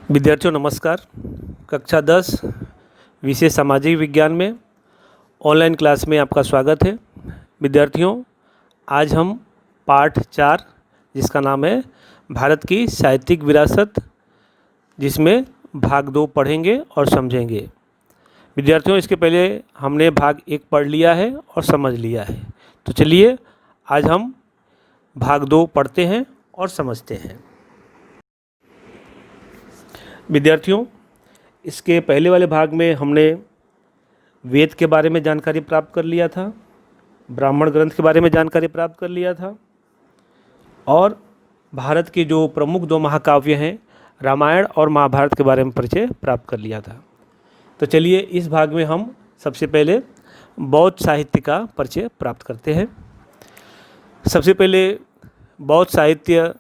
विद्यार्थियों नमस्कार। कक्षा 10 विषय सामाजिक विज्ञान में ऑनलाइन क्लास में आपका स्वागत है। विद्यार्थियों आज हम पाठ 4 जिसका नाम है भारत की साहित्यिक विरासत, जिसमें भाग 2 पढ़ेंगे और समझेंगे। विद्यार्थियों इसके पहले हमने भाग 1 पढ़ लिया है और समझ लिया है, तो चलिए आज हम भाग 2 पढ़ते हैं और समझते हैं। विद्यार्थियों इसके पहले वाले भाग में हमने वेद के बारे में जानकारी प्राप्त कर लिया था, ब्राह्मण ग्रंथ के बारे में जानकारी प्राप्त कर लिया था और भारत के जो प्रमुख 2 महाकाव्य हैं रामायण और महाभारत के बारे में परिचय प्राप्त कर लिया था। तो चलिए इस भाग में हम सबसे पहले बौद्ध साहित्य का परिचय प्राप्त करते हैं। सबसे पहले बौद्ध साहित्य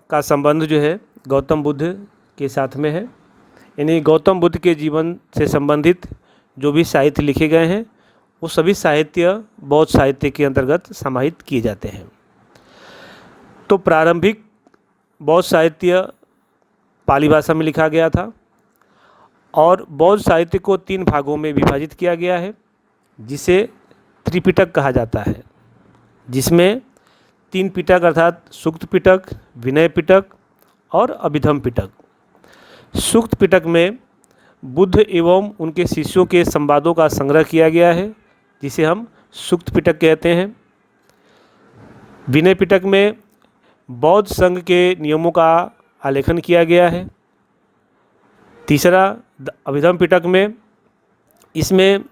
का संबंध जो है गौतम बुद्ध के साथ में है, यानी गौतम बुद्ध के जीवन से संबंधित जो भी साहित्य लिखे गए हैं वो सभी साहित्य बौद्ध साहित्य के अंतर्गत समाहित किए जाते हैं। तो प्रारंभिक बौद्ध साहित्य पाली भाषा में लिखा गया था और बौद्ध साहित्य को 3 भागों में विभाजित किया गया है, जिसे त्रिपिटक कहा जाता है, जिसमें 3 पिटक अर्थात सूक्त पिटक, विनय पिटक और अभिधम पिटक। सूक्त पिटक में बुद्ध एवं उनके शिष्यों के संवादों का संग्रह किया गया है, जिसे हम सूक्त पिटक कहते हैं। विनय पिटक में बौद्ध संघ के नियमों का आलेखन किया गया है। तीसरा अभिधम पिटक में इसमें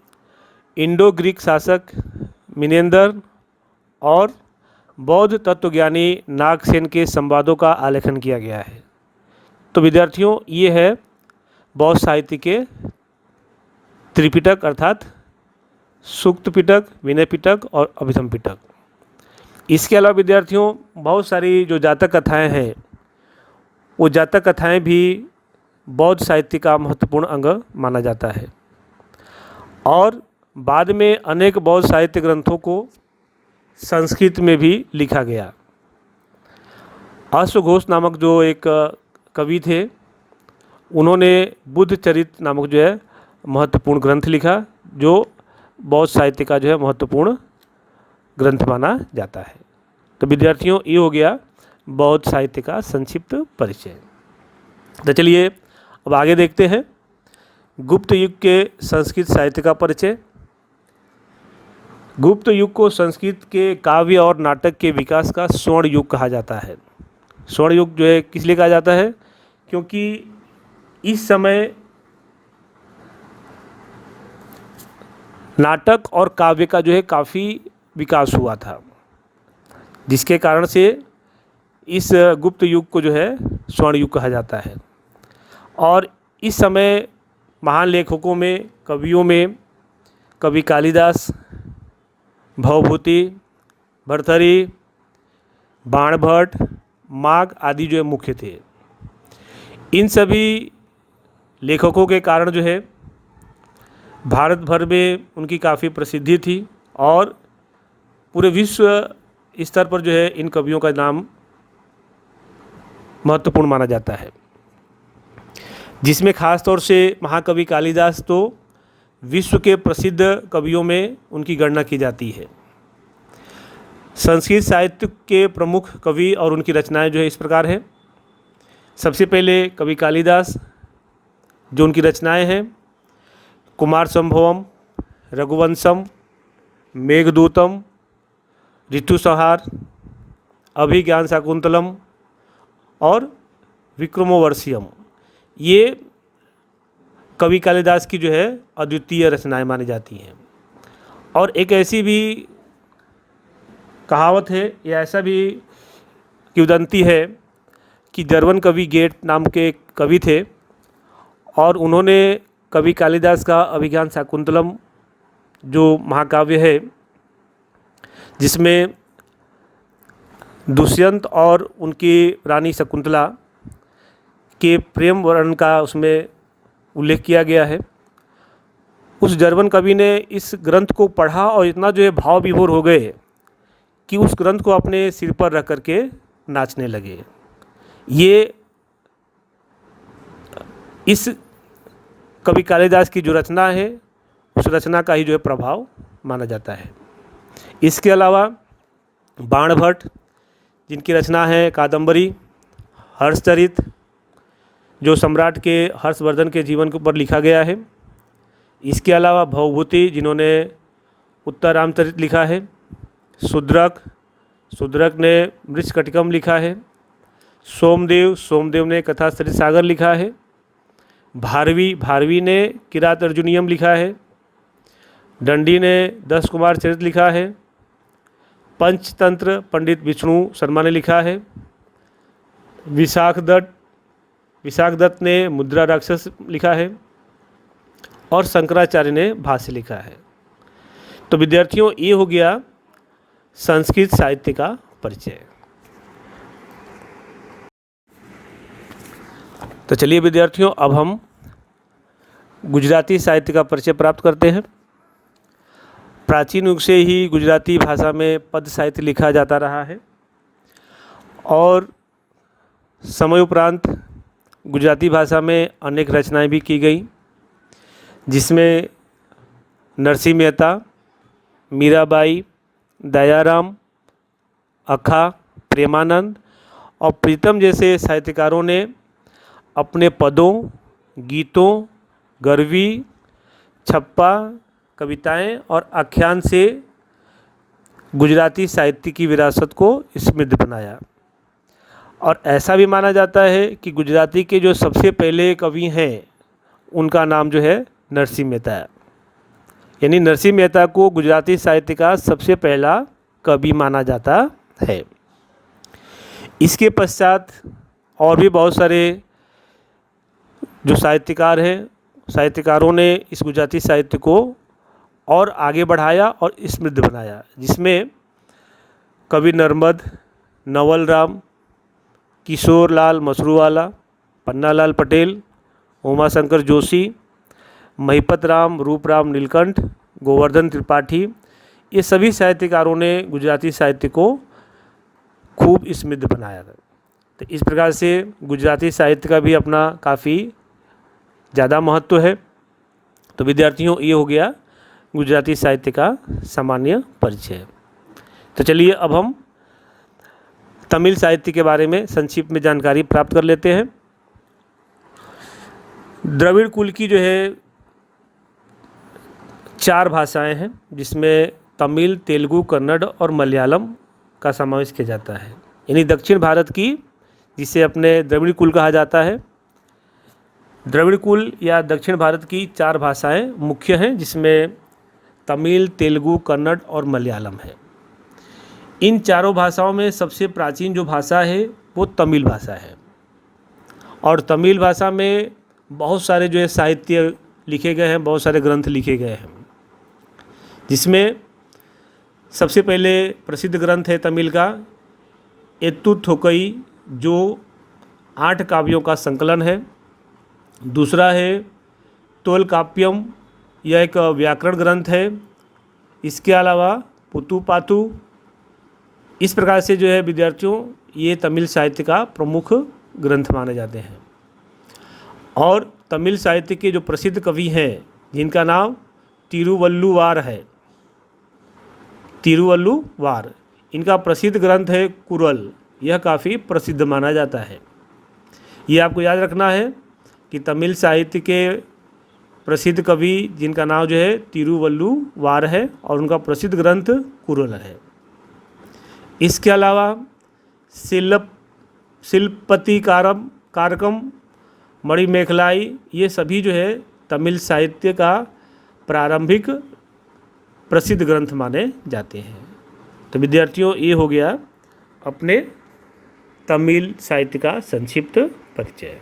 इंडो ग्रीक शासक मिनेंदर और बौद्ध तत्वज्ञानी नागसेन के संवादों का आलेखन किया गया है। तो विद्यार्थियों ये है बौद्ध साहित्य के त्रिपिटक अर्थात सूक्त पिटक, विनय पिटक और अभिधम पिटक। इसके अलावा विद्यार्थियों बहुत सारी जो जातक कथाएं हैं वो जातक कथाएं भी बौद्ध साहित्य का महत्वपूर्ण अंग माना जाता है और बाद में अनेक बौद्ध साहित्य ग्रंथों को संस्कृत में भी लिखा गया। अश्वघोष नामक जो एक कवि थे, उन्होंने बुद्ध चरित नामक जो है महत्वपूर्ण ग्रंथ लिखा, जो बौद्ध साहित्य का जो है महत्वपूर्ण ग्रंथ माना जाता है। तो विद्यार्थियों ये हो गया बौद्ध साहित्य का संक्षिप्त परिचय। तो चलिए अब आगे देखते हैं गुप्त युग के संस्कृत साहित्य का परिचय। गुप्त युग को संस्कृत के काव्य और नाटक के विकास का स्वर्ण युग कहा जाता है। स्वर्ण युग जो है किस लिए कहा जाता है, क्योंकि इस समय नाटक और काव्य का जो है काफ़ी विकास हुआ था, जिसके कारण से इस गुप्त युग को जो है स्वर्ण युग कहा जाता है। और इस समय महान लेखकों में, कवियों में कवि कालिदास, भवभूति, भर्तृहरि, बाणभट्ट, माघ आदि जो है मुख्य थे। इन सभी लेखकों के कारण जो है भारत भर में उनकी काफ़ी प्रसिद्धि थी और पूरे विश्व स्तर पर जो है इन कवियों का नाम महत्वपूर्ण माना जाता है, जिसमें खास तौर से महाकवि कालिदास तो विश्व के प्रसिद्ध कवियों में उनकी गणना की जाती है। संस्कृत साहित्य के प्रमुख कवि और उनकी रचनाएं जो है इस प्रकार हैं। सबसे पहले कवि कालिदास, जो उनकी रचनाएं हैं कुमार संभवम, रघुवंशम, मेघदूतम, ऋतुसंहार, अभिज्ञान शाकुंतलम और विक्रमोर्वशीयम, ये कवि कालिदास की जो है अद्वितीय रचनाएं मानी जाती हैं। और एक ऐसी भी कहावत है या ऐसा भी किंवदंती है कि जर्मन कवि गेट नाम के कवि थे और उन्होंने कवि कालिदास का अभिज्ञान शाकुंतलम जो महाकाव्य है, जिसमें दुष्यंत और उनकी रानी शकुंतला के प्रेम वर्णन का उसमें उल्लेख किया गया है, उस जर्मन कवि ने इस ग्रंथ को पढ़ा और इतना जो है भाव विभोर हो गए कि उस ग्रंथ को अपने सिर पर रख करके नाचने लगे। ये इस कवि कालिदास की जो रचना है उस रचना का ही जो है प्रभाव माना जाता है। इसके अलावा बाणभट्ट, जिनकी रचना है कादंबरी, हर्षचरित, जो सम्राट के हर्षवर्धन के जीवन के ऊपर लिखा गया है। इसके अलावा भवभूति, जिन्होंने उत्तर रामचरित लिखा है। शूद्रक ने मृच्छकटिकम लिखा है। सोमदेव ने कथासरित सागर लिखा है। भारवी ने किरात अर्जुनियम लिखा है। दंडी ने 10 कुमार चरित लिखा है। पंचतंत्र पंडित विष्णु शर्मा ने लिखा है। विशाख दत्त ने मुद्रा राक्षस लिखा है और शंकराचार्य ने भाष्य लिखा है। तो विद्यार्थियों, ये हो गया संस्कृत साहित्य का परिचय। तो चलिए विद्यार्थियों, अब हम गुजराती साहित्य का परिचय प्राप्त करते हैं। प्राचीन युग से ही गुजराती भाषा में पद साहित्य लिखा जाता रहा है और समय उपरांत गुजराती भाषा में अनेक रचनाएं भी की गई, जिसमें नरसिंह मेहता, मीराबाई, दयाराम, अखा, प्रेमानंद और प्रीतम जैसे साहित्यकारों ने अपने पदों, गीतों, गरवी, छप्पा, कविताएं और आख्यान से गुजराती साहित्य की विरासत को समृद्ध बनाया। और ऐसा भी माना जाता है कि गुजराती के जो सबसे पहले कवि हैं उनका नाम जो है नरसिंह मेहता है। यानी नरसिंह मेहता को गुजराती साहित्य का सबसे पहला कवि माना जाता है। इसके पश्चात और भी बहुत सारे जो साहित्यकारों ने इस गुजराती साहित्य को और आगे बढ़ाया और समृद्ध बनाया, जिसमें कवि नर्मद, नवल राम, किशोर लाल मसरूवाला, पन्नालाल पटेल, उमाशंकर जोशी, महिपत राम, रूपराम नीलकंठ, गोवर्धन त्रिपाठी, ये सभी साहित्यकारों ने गुजराती साहित्य को खूब समृद्ध बनाया था। तो इस प्रकार से गुजराती साहित्य का भी अपना काफ़ी ज़्यादा महत्व है। तो विद्यार्थियों, ये हो गया गुजराती साहित्य का सामान्य परिचय। तो चलिए अब हम तमिल साहित्य के बारे में संक्षिप्त में जानकारी प्राप्त कर लेते हैं। द्रविड़ कुल की जो है 4 भाषाएं हैं, जिसमें तमिल, तेलुगु, कन्नड़ और मलयालम का समावेश किया जाता है। यानी दक्षिण भारत की, जिसे अपने द्रविड़ कुल कहा जाता है, द्रविड़ कुल या दक्षिण भारत की 4 भाषाएं मुख्य हैं, जिसमें तमिल, तेलुगु, कन्नड़ और मलयालम है। इन चारों भाषाओं में सबसे प्राचीन जो भाषा है वो तमिल भाषा है। और तमिल भाषा में बहुत सारे जो है साहित्य लिखे गए हैं, बहुत सारे ग्रंथ लिखे गए हैं, जिसमें सबसे पहले प्रसिद्ध ग्रंथ है तमिल का एत्तुथोकई, जो 8 काव्यों का संकलन है। दूसरा है तोलकाप्यम, यह एक व्याकरण ग्रंथ है। इसके अलावा पुतुपातु। इस प्रकार से जो है विद्यार्थियों, ये तमिल साहित्य का प्रमुख ग्रंथ माने जाते हैं। और तमिल साहित्य के जो प्रसिद्ध कवि हैं, जिनका नाम तिरुवल्लुवार है, तिरुवल्लुवार, इनका प्रसिद्ध ग्रंथ है कुरल। यह काफ़ी प्रसिद्ध माना जाता है। ये आपको याद रखना है कि तमिल साहित्य के प्रसिद्ध कवि जिनका नाम जो है तिरुवल्लुवार है और उनका प्रसिद्ध ग्रंथ कुरल है। इसके अलावा कारकम, मणिमेखलाई, ये सभी जो है तमिल साहित्य का प्रारंभिक प्रसिद्ध ग्रंथ माने जाते हैं। तो विद्यार्थियों, ये हो गया अपने तमिल साहित्य का संक्षिप्त परिचय।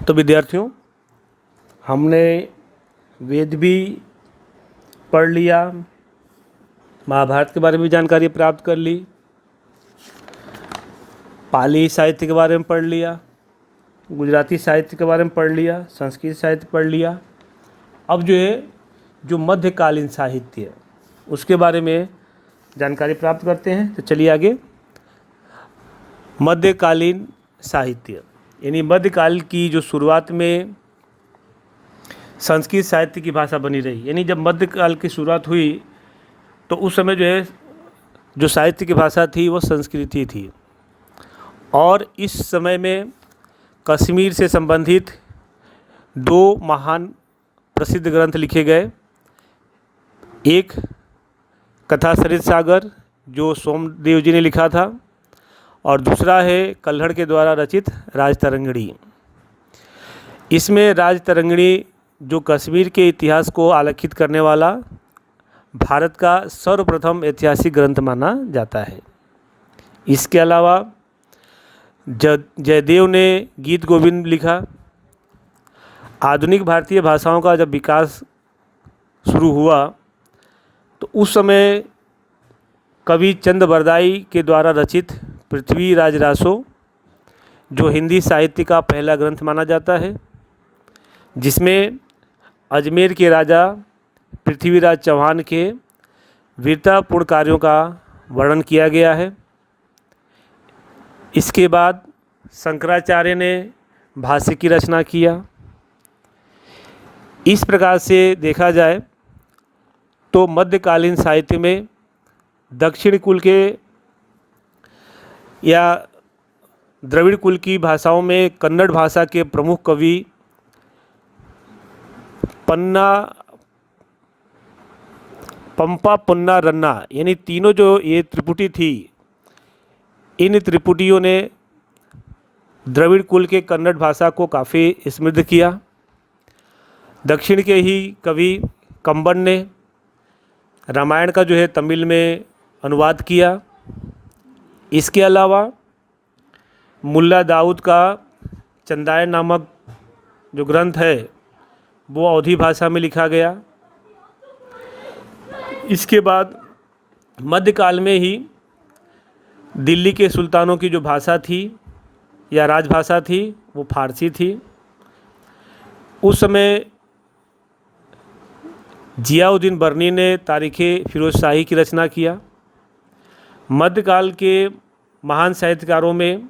तो विद्यार्थियों, हमने वेद भी पढ़ लिया, महाभारत के बारे में जानकारी प्राप्त कर ली, पाली साहित्य के बारे में पढ़ लिया, गुजराती साहित्य के बारे में पढ़ लिया, संस्कृत साहित्य पढ़ लिया। अब जो है जो मध्यकालीन साहित्य उसके बारे में जानकारी प्राप्त करते हैं। तो चलिए आगे। मध्यकालीन साहित्य यानी मध्यकाल की जो शुरुआत में संस्कृत साहित्य की भाषा बनी रही। यानी जब मध्यकाल की शुरुआत हुई तो उस समय जो है जो साहित्य की भाषा थी वो संस्कृत ही थी। और इस समय में कश्मीर से संबंधित दो महान प्रसिद्ध ग्रंथ लिखे गए। एक कथा सरित सागर जो सोमदेव जी ने लिखा था, और दूसरा है कल्हड़ के द्वारा रचित राजतरंगिणी। इसमें राजतरंगिणी जो कश्मीर के इतिहास को आलेखित करने वाला भारत का सर्वप्रथम ऐतिहासिक ग्रंथ माना जाता है। इसके अलावा जयदेव ने गीत गोविंद लिखा। आधुनिक भारतीय भाषाओं का जब विकास शुरू हुआ तो उस समय कवि चंद बरदाई के द्वारा रचित पृथ्वीराज रासो जो हिंदी साहित्य का पहला ग्रंथ माना जाता है, जिसमें अजमेर के राजा पृथ्वीराज चौहान के वीरतापूर्ण कार्यों का वर्णन किया गया है। इसके बाद शंकराचार्य ने भाष्य की रचना किया। इस प्रकार से देखा जाए तो मध्यकालीन साहित्य में दक्षिण कुल के या द्रविड़ कुल की भाषाओं में कन्नड़ भाषा के प्रमुख कवि पंपा पुन्ना रन्ना, यानी तीनों जो ये त्रिपुटी थी, इन त्रिपुटियों ने द्रविड़ कुल के कन्नड़ भाषा को काफ़ी समृद्ध किया। दक्षिण के ही कवि कंबन ने रामायण का जो है तमिल में अनुवाद किया। इसके अलावा मुल्ला दाऊद का चंदायन नामक जो ग्रंथ है वो अवधी भाषा में लिखा गया। इसके बाद मध्यकाल में ही दिल्ली के सुल्तानों की जो भाषा थी या राजभाषा थी वो फारसी थी। उस समय जियाउद्दीन बर्नी ने तारीख़े फिरोज शाही की रचना किया। मध्यकाल के महान साहित्यकारों में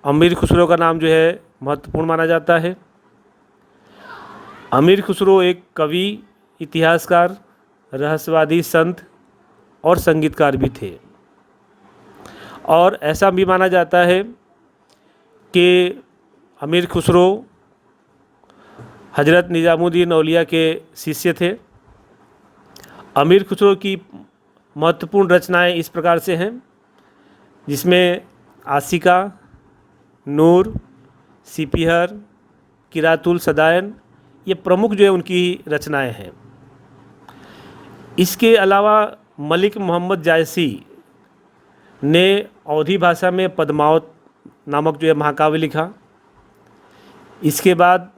अमीर खुसरो का नाम जो है महत्वपूर्ण माना जाता है। अमीर खुसरो एक कवि, इतिहासकार, रहस्यवादी, संत और संगीतकार भी थे। और ऐसा भी माना जाता है कि अमीर खुसरो हजरत निज़ामुद्दीन औलिया के शिष्य थे। अमीर खुसरो की महत्वपूर्ण रचनाएं इस प्रकार से हैं, जिसमें आशिका, नूर, सिपिहर, किरातुल सदायन ये प्रमुख जो है उनकी रचनाएं हैं। इसके अलावा मलिक मोहम्मद जायसी ने अवधी भाषा में पद्मावत नामक जो है महाकाव्य लिखा। इसके बाद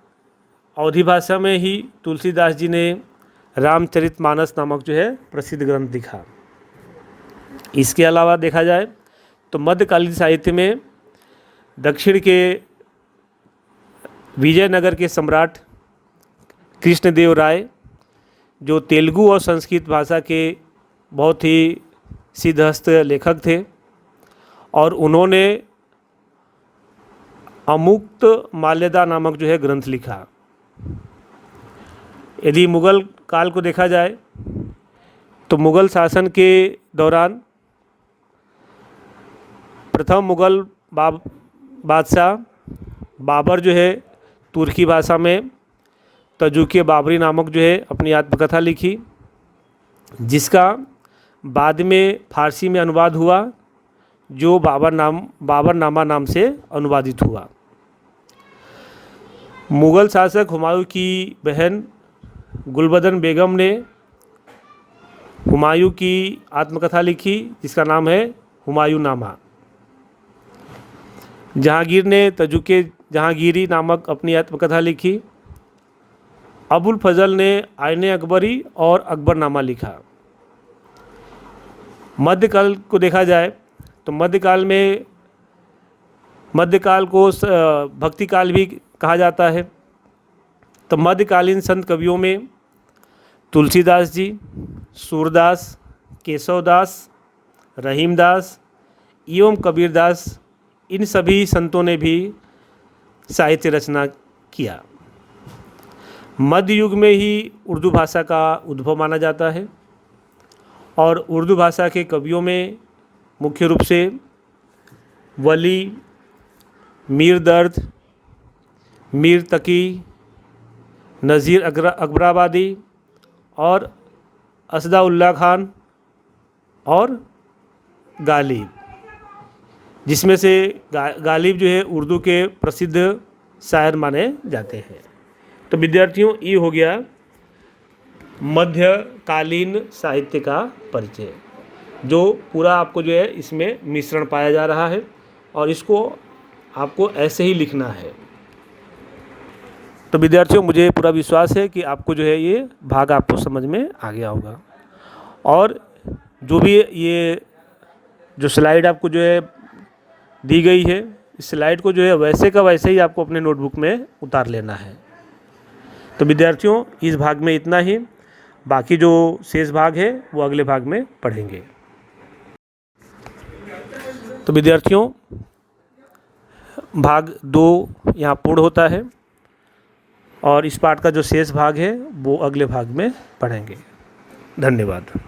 अवधी भाषा में ही तुलसीदास जी ने रामचरितमानस नामक जो है प्रसिद्ध ग्रंथ लिखा। इसके अलावा देखा जाए तो मध्यकालीन साहित्य में दक्षिण के विजयनगर के सम्राट कृष्णदेव राय जो तेलुगु और संस्कृत भाषा के बहुत ही सिद्धहस्त लेखक थे, और उन्होंने अमुक्त माल्यदा नामक जो है ग्रंथ लिखा। यदि मुग़ल काल को देखा जाए तो मुग़ल शासन के दौरान प्रथम मुग़ल बादशाह बाबर जो है तुर्की भाषा में तजुके बाबरी नामक जो है अपनी आत्मकथा लिखी, जिसका बाद में फारसी में अनुवाद हुआ, जो बाबरनामा नाम से अनुवादित हुआ। मुग़ल शासक हुमायूं की बहन गुलबदन बेगम ने हुमायूं की आत्मकथा लिखी, जिसका नाम है हुमायूंनामा। जहांगीर ने तजुके जहांगीरी नामक अपनी आत्मकथा लिखी। अबुल फजल ने आईने अकबरी और अकबरनामा लिखा। मध्यकाल को देखा जाए तो मध्यकाल को भक्ति काल भी कहा जाता है। तो मध्यकालीन संत कवियों में तुलसीदास जी, सूरदास, केशवदास, रहीमदास एवं कबीरदास, इन सभी संतों ने भी साहित्य रचना किया। मध्य युग में ही उर्दू भाषा का उद्भव माना जाता है और उर्दू भाषा के कवियों में मुख्य रूप से वली, मीर दर्द, मीर तकी, नज़ीर अकबराबादी और असदाउल्ला खान और गालिब, जिसमें से गालिब जो है उर्दू के प्रसिद्ध शायर माने जाते हैं। तो विद्यार्थियों, ये हो गया मध्यकालीन साहित्य का परिचय, जो पूरा आपको जो है इसमें मिश्रण पाया जा रहा है और इसको आपको ऐसे ही लिखना है। तो विद्यार्थियों, मुझे पूरा विश्वास है कि आपको जो है ये भाग आपको समझ में आ गया होगा और जो भी ये जो स्लाइड आपको जो है दी गई है, इस स्लाइड को जो है वैसे का वैसे ही आपको अपने नोटबुक में उतार लेना है। तो विद्यार्थियों, इस भाग में इतना ही, बाकी जो शेष भाग है वो अगले भाग में पढ़ेंगे। तो विद्यार्थियों, भाग 2 यहाँ पूर्ण होता है और इस पाठ का जो शेष भाग है वो अगले भाग में पढ़ेंगे। धन्यवाद।